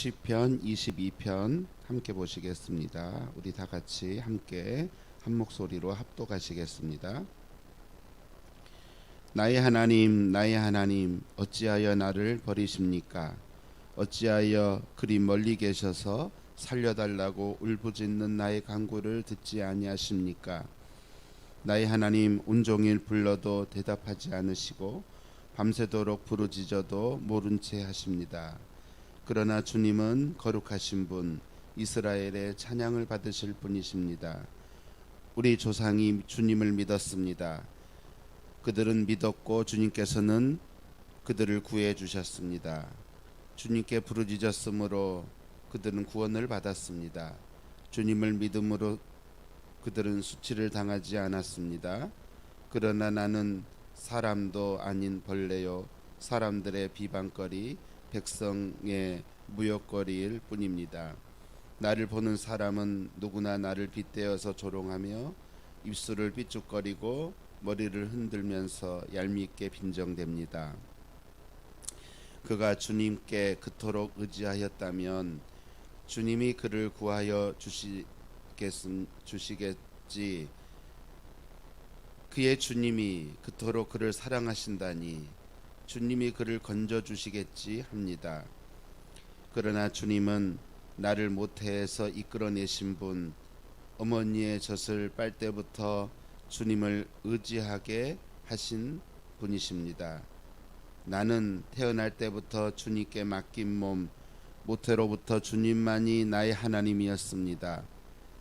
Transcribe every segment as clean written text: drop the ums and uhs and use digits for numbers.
시편 22편 함께 보시겠습니다. 우리 다 같이 함께 한 목소리로 합독하시겠습니다. 나의 하나님, 어찌하여 나를 버리십니까? 어찌하여 그리 멀리 계셔서 살려달라고 울부짖는 나의 간구를 듣지 아니하십니까? 나의 하나님, 온종일 불러도 대답하지 않으시고 밤새도록 부르짖어도 모른 채 하십니다. 그러나 주님은 거룩하신 분, 이스라엘의 찬양을 받으실 분이십니다. 우리 조상이 주님을 믿었습니다. 그들은 믿었고 주님께서는 그들을 구해 주셨습니다. 주님께 부르짖었으므로 그들은 구원을 받았습니다. 주님을 믿음으로 그들은 수치를 당하지 않았습니다. 그러나 나는 사람도 아닌 벌레요, 사람들의 비방거리, 백성의 무역거리일 뿐입니다. 나를 보는 사람은 누구나 나를 빗대어서 조롱하며 입술을 삐죽거리고 머리를 흔들면서 얄밉게 빈정댑니다. 그가 주님께 그토록 의지하였다면 주님이 그를 구하여 주시겠지. 그의 주님이 그토록 그를 사랑하신다니 주님이 그를 건져주시겠지 합니다. 그러나 주님은 나를 모태에서 이끌어내신 분, 어머니의 젖을 빨 때부터 주님을 의지하게 하신 분이십니다. 나는 태어날 때부터 주님께 맡긴 몸, 모태로부터 주님만이 나의 하나님이었습니다.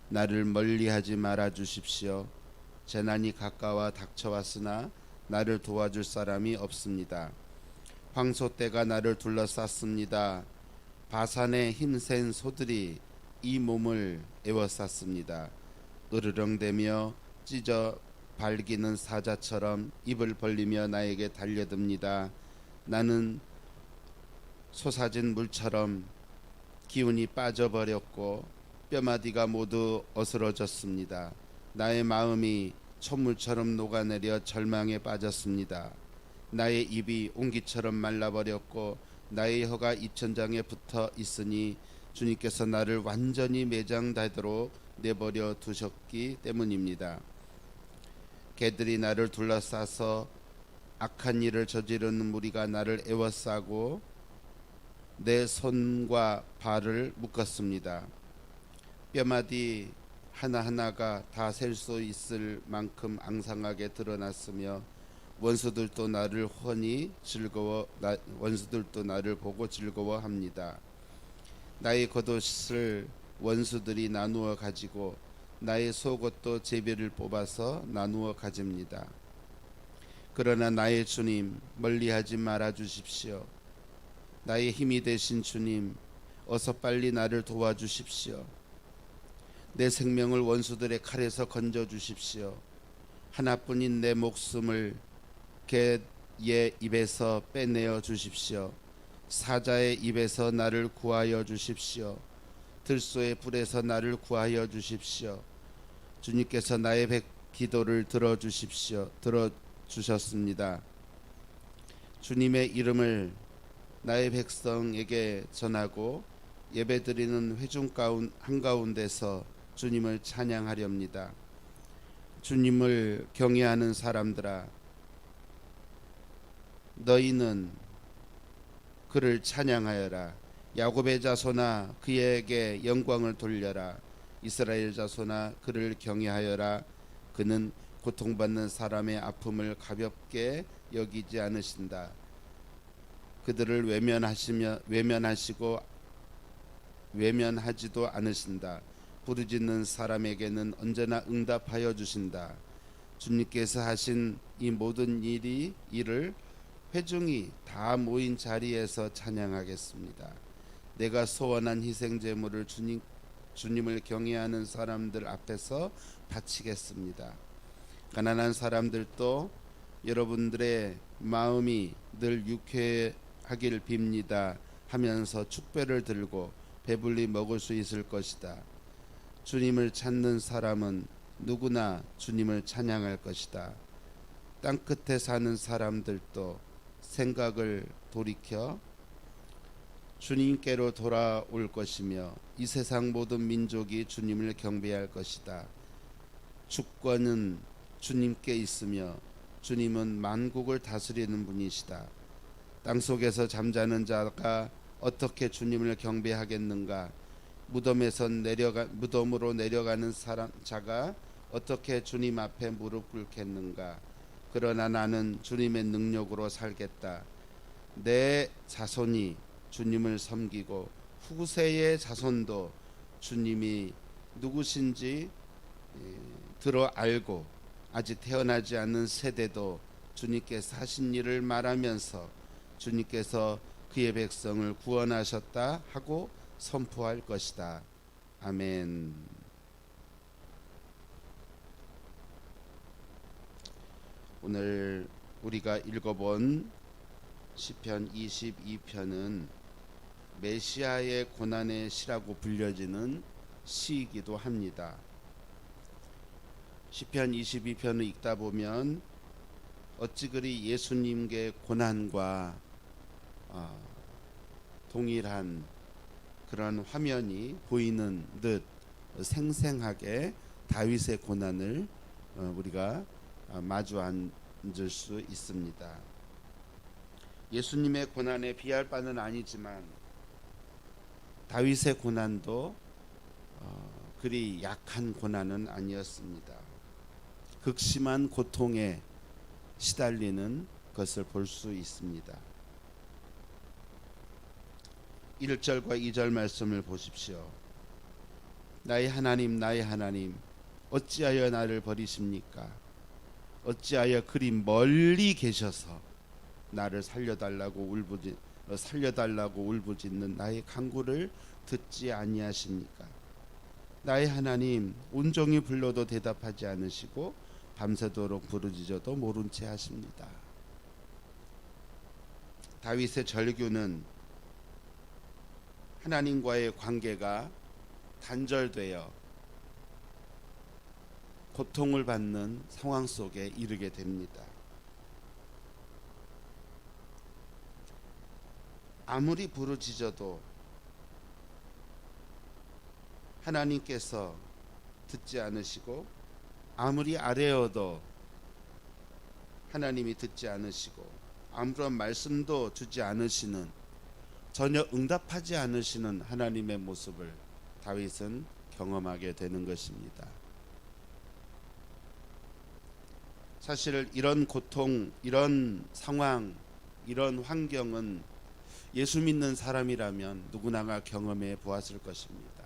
나를 멀리하지 말아 주십시오. 재난이 가까워 닥쳐왔으나 나를 도와줄 사람이 없습니다. 황소떼가 나를 둘러쌌습니다. 바산의 힘센 소들이 이 몸을 에워쌌습니다. 으르렁대며 찢어 발기는 사자처럼 입을 벌리며 나에게 달려듭니다. 나는 솟아진 물처럼 기운이 빠져버렸고 뼈마디가 모두 어스러졌습니다. 나의 마음이 촛물처럼 녹아내려 절망에 빠졌습니다. 나의 입이 옹기처럼 말라버렸고 나의 혀가 입천장에 붙어 있으니 주님께서 나를 완전히 매장되도록 내버려 두셨기 때문입니다. 개들이 나를 둘러싸서 악한 일을 저지르는 무리가 나를 에워싸고 내 손과 발을 묶었습니다. 뼈마디 하나하나가 다 셀 수 있을 만큼 앙상하게 드러났으며 원수들도 나를 보고 즐거워합니다. 나의 겉옷을 원수들이 나누어 가지고 나의 속옷도 제비를 뽑아서 나누어 가집니다. 그러나 나의 주님, 멀리하지 말아 주십시오. 나의 힘이 되신 주님, 어서 빨리 나를 도와주십시오. 내 생명을 원수들의 칼에서 건져 주십시오. 하나뿐인 내 목숨을 개의 입에서 빼내어 주십시오. 사자의 입에서 나를 구하여 주십시오. 들소의 불에서 나를 구하여 주십시오. 주님께서 나의 기도를 들어주셨습니다. 주님의 이름을 나의 백성에게 전하고 예배드리는 회중 한가운데서 주님을 찬양하렵니다. 주님을 경외하는 사람들아, 너희는 그를 찬양하여라. 야곱의 자손아, 그에게 영광을 돌려라. 이스라엘 자손아, 그를 경외하여라. 그는 고통받는 사람의 아픔을 가볍게 여기지 않으신다. 그들을 외면하지도 않으신다. 부르짖는 사람에게는 언제나 응답하여 주신다. 주님께서 하신 이 모든 일을 회중이 다 모인 자리에서 찬양하겠습니다. 내가 소원한 희생 제물을 주님을 경외하는 사람들 앞에서 바치겠습니다. 가난한 사람들도 여러분들의 마음이 늘 유쾌하길 빕니다 하면서 축배를 들고 배불리 먹을 수 있을 것이다. 주님을 찾는 사람은 누구나 주님을 찬양할 것이다. 땅끝에 사는 사람들도 생각을 돌이켜 주님께로 돌아올 것이며 이 세상 모든 민족이 주님을 경배할 것이다. 주권은 주님께 있으며 주님은 만국을 다스리는 분이시다. 땅속에서 잠자는 자가 어떻게 주님을 경배하겠는가? 무덤으로 내려가는 자가 어떻게 주님 앞에 무릎 꿇겠는가? 그러나 나는 주님의 능력으로 살겠다. 내 자손이 주님을 섬기고 후세의 자손도 주님이 누구신지 들어 알고 아직 태어나지 않는 세대도 주님께서 하신 일을 말하면서 주님께서 그의 백성을 구원하셨다 하고 선포할 것이다. 아멘. 오늘 우리가 읽어본 시편 22편은 메시아의 고난의 시라고 불려지는 시이기도 합니다. 시편 22편을 읽다 보면 어찌 그리 예수님의 고난과 동일한 그런 화면이 보이는 듯 생생하게 다윗의 고난을 우리가 마주 앉을 수 있습니다. 예수님의 고난에 비할 바는 아니지만 다윗의 고난도 그리 약한 고난은 아니었습니다. 극심한 고통에 시달리는 것을 볼 수 있습니다. 1절과 2절 말씀을 보십시오. 나의 하나님 나의 하나님 어찌하여 나를 버리십니까? 어찌하여 그리 멀리 계셔서 나를 살려달라고 울부짖는 나의 간구를 듣지 아니하십니까? 나의 하나님 온종일 불러도 대답하지 않으시고 밤새도록 부르짖어도 모른 채 하십니다. 다윗의 절규는 하나님과의 관계가 단절되어 고통을 받는 상황 속에 이르게 됩니다. 아무리 부르짖어도 하나님께서 듣지 않으시고 아무리 아뢰어도 하나님이 듣지 않으시고 아무런 말씀도 주지 않으시는 전혀 응답하지 않으시는 하나님의 모습을 다윗은 경험하게 되는 것입니다. 사실 이런 고통, 이런 상황, 이런 환경은 예수 믿는 사람이라면 누구나가 경험해 보았을 것입니다.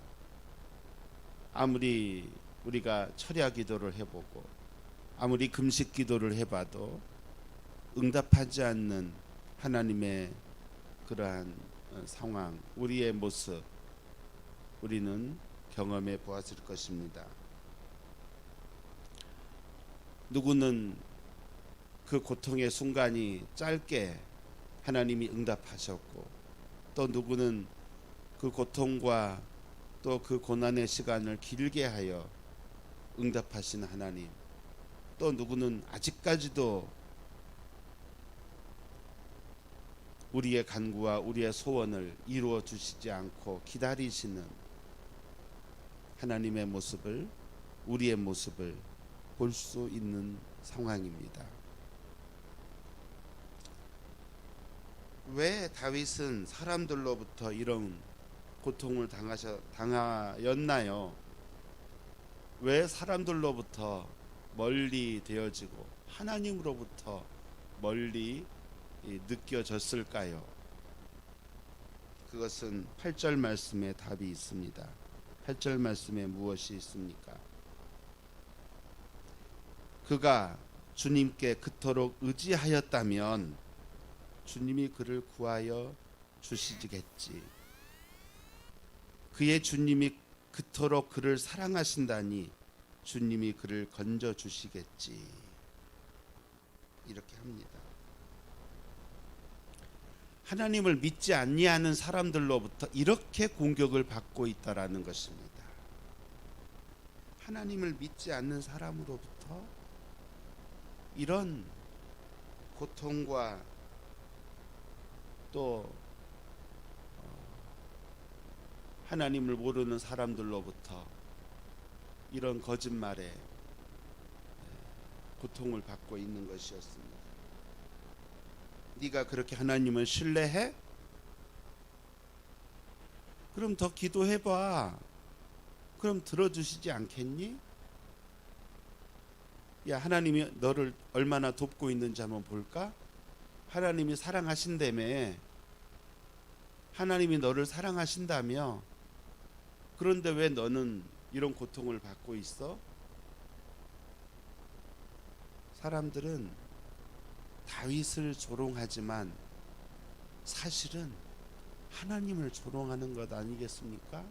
아무리 우리가 철야 기도를 해보고 아무리 금식 기도를 해봐도 응답하지 않는 하나님의 그러한 상황, 우리의 모습 우리는 경험해 보았을 것입니다. 누구는 그 고통의 순간이 짧게 하나님이 응답하셨고 또 누구는 그 고통과 또 그 고난의 시간을 길게 하여 응답하신 하나님, 또 누구는 아직까지도 우리의 간구와 우리의 소원을 이루어 주시지 않고 기다리시는 하나님의 모습을, 우리의 모습을 볼 수 있는 상황입니다. 왜 다윗은 사람들로부터 이런 고통을 당하였나요? 왜 사람들로부터 멀리 되어지고 하나님으로부터 멀리 느껴졌을까요? 그것은 8절 말씀에 답이 있습니다. 8절 말씀에 무엇이 있습니까? 그가 주님께 그토록 의지하였다면 주님이 그를 구하여 주시겠지. 그의 주님이 그토록 그를 사랑하신다니 주님이 그를 건져 주시겠지. 이렇게 합니다. 하나님을 믿지 아니하는 사람들로부터 이렇게 공격을 받고 있다라는 것입니다. 하나님을 믿지 않는 사람으로부터 이런 고통과 또 하나님을 모르는 사람들로부터 이런 거짓말에 고통을 받고 있는 것이었습니다. 네가 그렇게 하나님을 신뢰해? 그럼 더 기도해봐. 그럼 들어주시지 않겠니? 야, 하나님이 너를 얼마나 돕고 있는지 한번 볼까? 하나님이 사랑하신다며. 하나님이 너를 사랑하신다며. 그런데 왜 너는 이런 고통을 받고 있어? 사람들은 다윗을 조롱하지만 사실은 하나님을 조롱하는 것 아니겠습니까?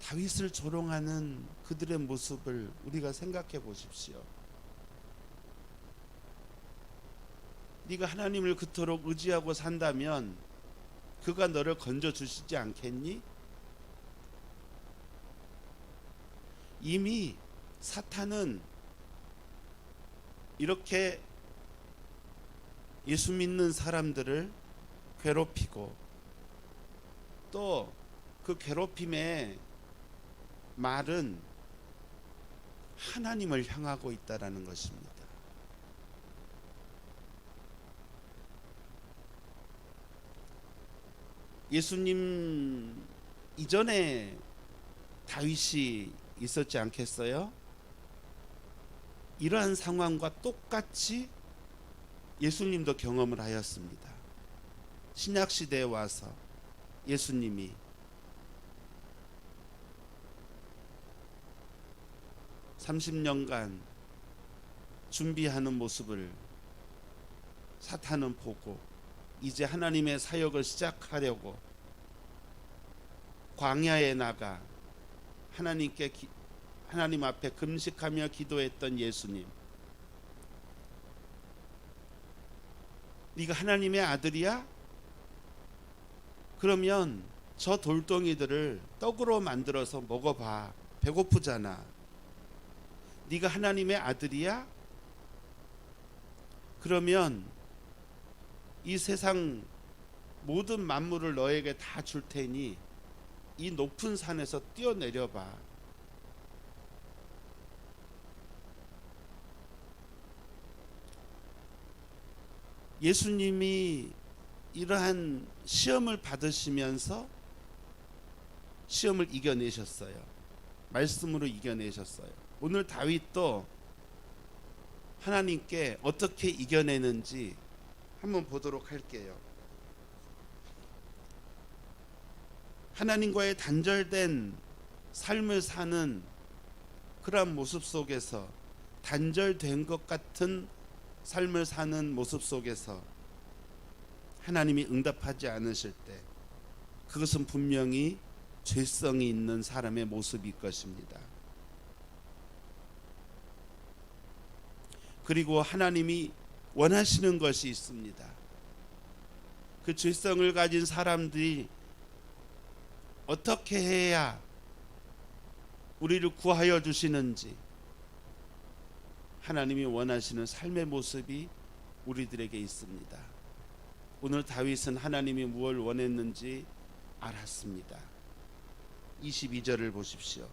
다윗을 조롱하는 그들의 모습을 우리가 생각해 보십시오. 네가 하나님을 그토록 의지하고 산다면 그가 너를 건져주시지 않겠니? 이미 사탄은 이렇게 예수 믿는 사람들을 괴롭히고 또 그 괴롭힘의 말은 하나님을 향하고 있다라는 것입니다. 예수님 이전에 다윗이 있었지 않겠어요? 이러한 상황과 똑같이 예수님도 경험을 하였습니다. 신약 시대에 와서 예수님이 (30년간) 준비하는 모습을 사탄은 보고 이제 하나님의 사역을 시작하려고 광야에 나가 하나님 앞에 금식하며 기도했던 예수님, 네가 하나님의 아들이야? 그러면 저 돌덩이들을 떡으로 만들어서 먹어봐. 배고프잖아. 네가 하나님의 아들이야? 그러면 이 세상 모든 만물을 너에게 다 줄 테니 이 높은 산에서 뛰어내려봐. 예수님이 이러한 시험을 받으시면서 시험을 이겨내셨어요. 말씀으로 이겨내셨어요. 오늘 다윗도 하나님께 어떻게 이겨내는지 한번 보도록 할게요. 하나님과의 단절된 삶을 사는 그러한 모습 속에서, 단절된 것 같은 삶을 사는 모습 속에서 하나님이 응답하지 않으실 때 그것은 분명히 죄성이 있는 사람의 모습일 것입니다. 그리고 하나님이 원하시는 것이 있습니다. 그 죄성을 가진 사람들이 어떻게 해야 우리를 구하여 주시는지, 하나님이 원하시는 삶의 모습이 우리들에게 있습니다. 오늘 다윗은 하나님이 무엇을 원했는지 알았습니다. 22절을 보십시오.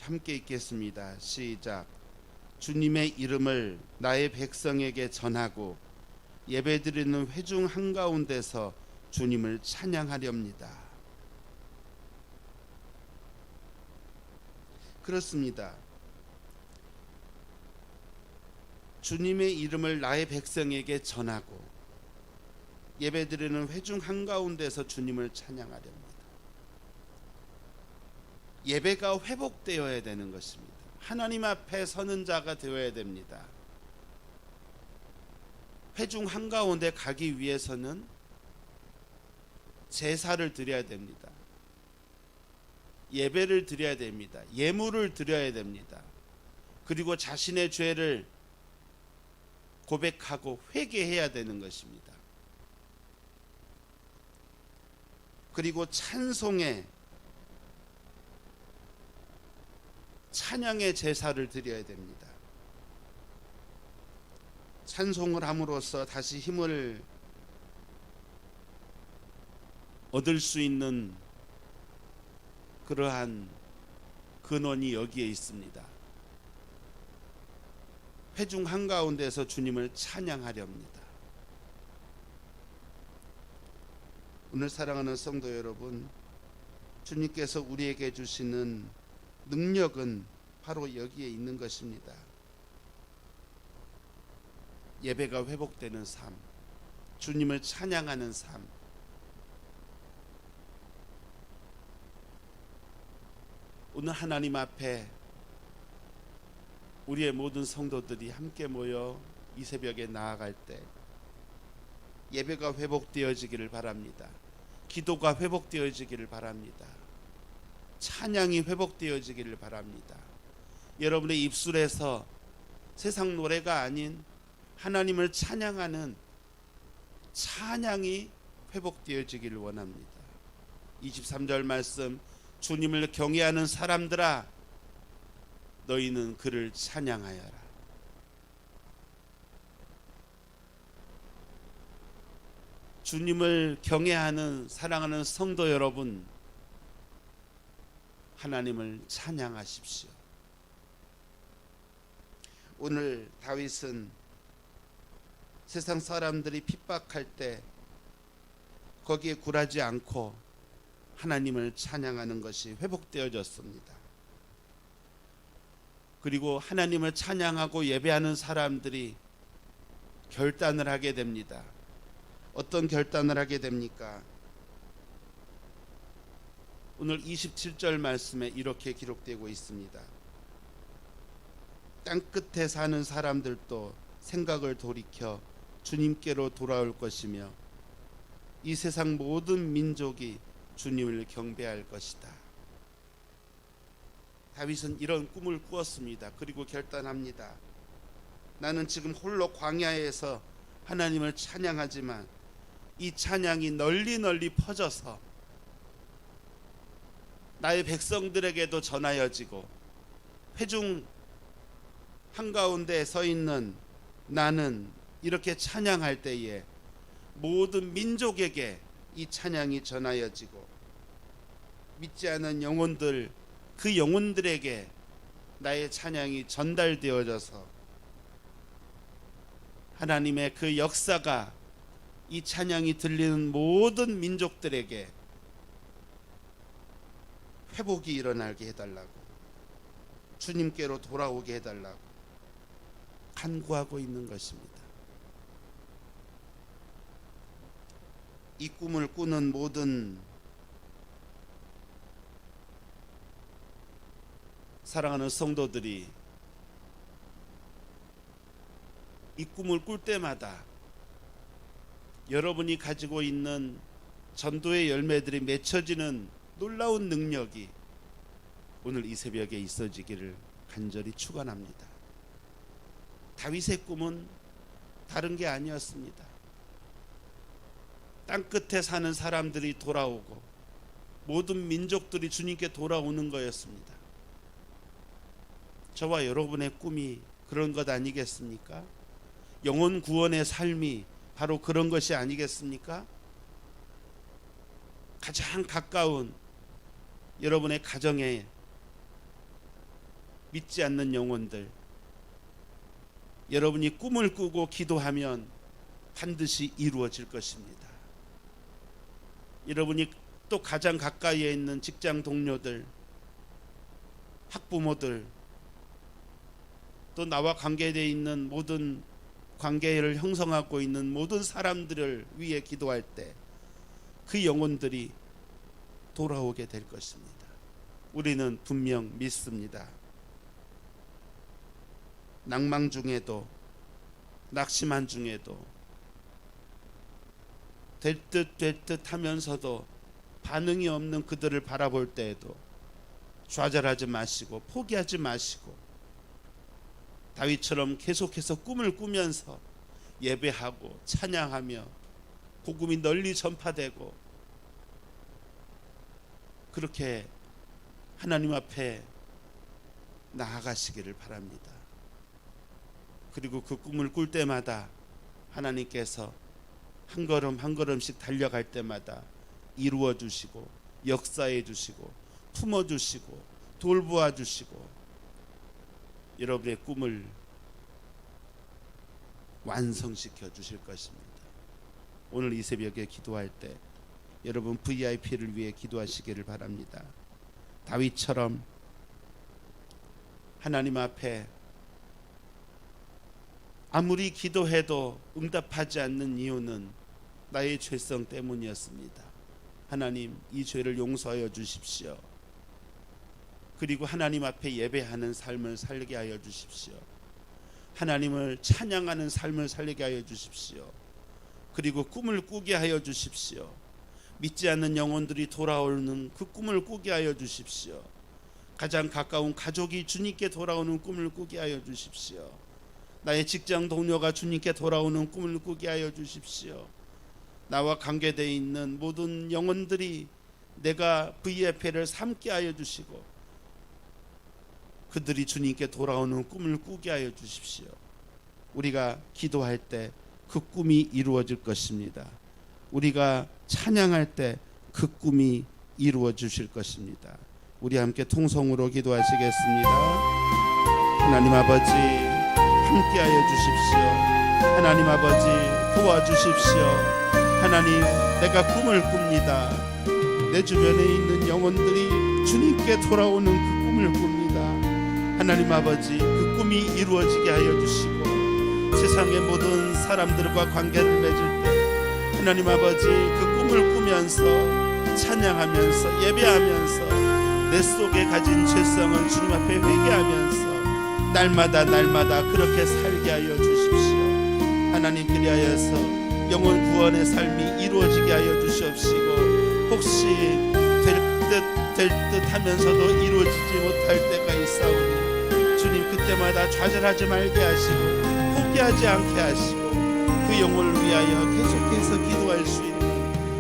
함께 읽겠습니다. 시작. 주님의 이름을 나의 백성에게 전하고 예배드리는 회중 한가운데서 주님을 찬양하렵니다. 그렇습니다. 주님의 이름을 나의 백성에게 전하고 예배드리는 회중 한가운데서 주님을 찬양하렵니다. 예배가 회복되어야 되는 것입니다. 하나님 앞에 서는 자가 되어야 됩니다. 회중 한가운데 가기 위해서는 제사를 드려야 됩니다. 예배를 드려야 됩니다. 예물을 드려야 됩니다. 그리고 자신의 죄를 고백하고 회개해야 되는 것입니다. 그리고 찬양의 제사를 드려야 됩니다. 찬송을 함으로써 다시 힘을 얻을 수 있는 그러한 근원이 여기에 있습니다. 회중 한가운데서 주님을 찬양하려 합니다. 오늘 사랑하는 성도 여러분, 주님께서 우리에게 주시는 능력은 바로 여기에 있는 것입니다. 예배가 회복되는 삶, 주님을 찬양하는 삶, 오늘 하나님 앞에 우리의 모든 성도들이 함께 모여 이 새벽에 나아갈 때 예배가 회복되어지기를 바랍니다. 기도가 회복되어지기를 바랍니다. 찬양이 회복되어지기를 바랍니다. 여러분의 입술에서 세상 노래가 아닌 하나님을 찬양하는 찬양이 회복되어지기를 원합니다. 23절 말씀, 주님을 경외하는 사람들아 너희는 그를 찬양하여라. 주님을 경외하는 사랑하는 성도 여러분, 하나님을 찬양하십시오. 오늘 다윗은 세상 사람들이 핍박할 때 거기에 굴하지 않고 하나님을 찬양하는 것이 회복되어졌습니다. 그리고 하나님을 찬양하고 예배하는 사람들이 결단을 하게 됩니다. 어떤 결단을 하게 됩니까? 오늘 27절 말씀에 이렇게 기록되고 있습니다. 땅끝에 사는 사람들도 생각을 돌이켜 주님께로 돌아올 것이며 이 세상 모든 민족이 주님을 경배할 것이다. 다윗은 이런 꿈을 꾸었습니다. 그리고 결단합니다. 나는 지금 홀로 광야에서 하나님을 찬양하지만 이 찬양이 널리 퍼져서 나의 백성들에게도 전하여지고 회중 한가운데 서 있는 나는 이렇게 찬양할 때에 모든 민족에게 이 찬양이 전하여지고 믿지 않은 영혼들, 그 영혼들에게 나의 찬양이 전달되어져서 하나님의 그 역사가 이 찬양이 들리는 모든 민족들에게 회복이 일어나게 해달라고, 주님께로 돌아오게 해달라고 간구하고 있는 것입니다. 이 꿈을 꾸는 모든 사랑하는 성도들이 이 꿈을 꿀 때마다 여러분이 가지고 있는 전도의 열매들이 맺혀지는 놀라운 능력이 오늘 이 새벽에 있어지기를 간절히 축원합니다. 다윗의 꿈은 다른 게 아니었습니다. 땅끝에 사는 사람들이 돌아오고 모든 민족들이 주님께 돌아오는 거였습니다. 저와 여러분의 꿈이 그런 것 아니겠습니까? 영혼 구원의 삶이 바로 그런 것이 아니겠습니까? 가장 가까운 여러분의 가정에 믿지 않는 영혼들, 여러분이 꿈을 꾸고 기도하면 반드시 이루어질 것입니다. 여러분이 또 가장 가까이에 있는 직장 동료들, 학부모들, 또 나와 관계되어 있는 모든 관계를 형성하고 있는 모든 사람들을 위해 기도할 때 그 영혼들이 돌아오게 될 것입니다. 우리는 분명 믿습니다. 낭망 중에도, 낙심한 중에도, 될 듯 하면서도 반응이 없는 그들을 바라볼 때에도 좌절하지 마시고 포기하지 마시고 다윗처럼 계속해서 꿈을 꾸면서 예배하고 찬양하며 복음이 널리 전파되고 그렇게 하나님 앞에 나아가시기를 바랍니다. 그리고 그 꿈을 꿀 때마다 하나님께서 한 걸음 한 걸음씩 달려갈 때마다 이루어 주시고 역사해 주시고 품어 주시고 돌보아 주시고 여러분의 꿈을 완성시켜 주실 것입니다. 오늘 이 새벽에 기도할 때 여러분 VIP를 위해 기도하시기를 바랍니다. 다윗처럼 하나님 앞에 아무리 기도해도 응답하지 않는 이유는 나의 죄성 때문이었습니다. 하나님, 이 죄를 용서하여 주십시오. 그리고 하나님 앞에 예배하는 삶을 살게 하여 주십시오. 하나님을 찬양하는 삶을 살게 하여 주십시오. 그리고 꿈을 꾸게 하여 주십시오. 믿지 않는 영혼들이 돌아오는 그 꿈을 꾸게 하여 주십시오. 가장 가까운 가족이 주님께 돌아오는 꿈을 꾸게 하여 주십시오. 나의 직장 동료가 주님께 돌아오는 꿈을 꾸게 하여 주십시오. 나와 관계되어 있는 모든 영혼들이 내가 VIP를 삼게 하여 주시고 그들이 주님께 돌아오는 꿈을 꾸게 하여 주십시오. 우리가 기도할 때 그 꿈이 이루어질 것입니다. 우리가 찬양할 때 그 꿈이 이루어 주실 것입니다. 우리 함께 통성으로 기도하시겠습니다. 하나님 아버지 함께하여 주십시오. 하나님 아버지 도와주십시오. 하나님, 내가 꿈을 꿉니다. 내 주변에 있는 영혼들이 주님께 돌아오는 그 꿈을 꿉니다. 하나님 아버지, 그 꿈이 이루어지게 하여 주시고 세상의 모든 사람들과 관계를 맺을 때 하나님 아버지, 그 꿈을 꾸면서 찬양하면서 예배하면서 내 속에 가진 죄성을 주님 앞에 회개하면서 날마다 그렇게 살게 하여 주십시오. 하나님, 그리하여서 영혼 구원의 삶이 이루어지게 하여 주시옵시고 혹시 될 듯 하면서도 이루어지지 못할 때가 있사오니 주님, 그때마다 좌절하지 말게 하시고 포기하지 않게 하시고 그 영혼을 위하여 계속해서 기도할 수 있는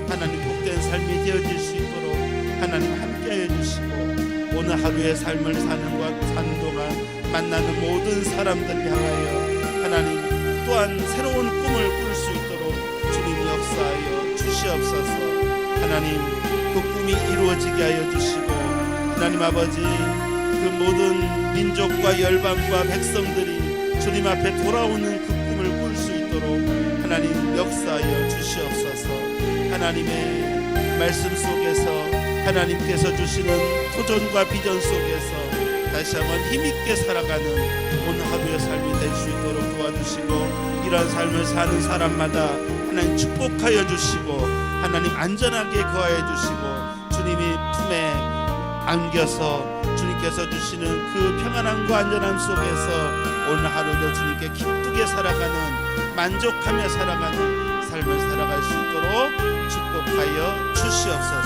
하나님 복된 삶이 되어질 수 있도록 하나님 함께하여 주시고 오늘 하루의 삶을 사는 동안 만나는 모든 사람들을 향하여 하나님 또한 새로운 꿈을 꿀 수 있도록 주님 역사하여 주시옵소서. 하나님, 그 꿈이 이루어지게 하여 주시고 하나님 아버지, 그 모든 민족과 열방과 백성들이 주님 앞에 돌아오는 그 꿈을 꿀 수 있도록 하나님 역사하여 주시옵소서. 하나님의 말씀 속에서 하나님께서 주시는 도전과 비전 속에서 다시 한번 힘있게 살아가는 오늘 하루의 삶이 될 수 있도록 도와주시고 이런 삶을 사는 사람마다 하나님 축복하여 주시고 하나님 안전하게 거하여 주시고 주님이 품에 안겨서 주님께서 주시는 그 평안함과 안전함 속에서 오늘 하루도 주님께 기쁘게 살아가는 만족하며 살아가는 삶을 살아갈 수 있도록 축복하여 주시옵소서.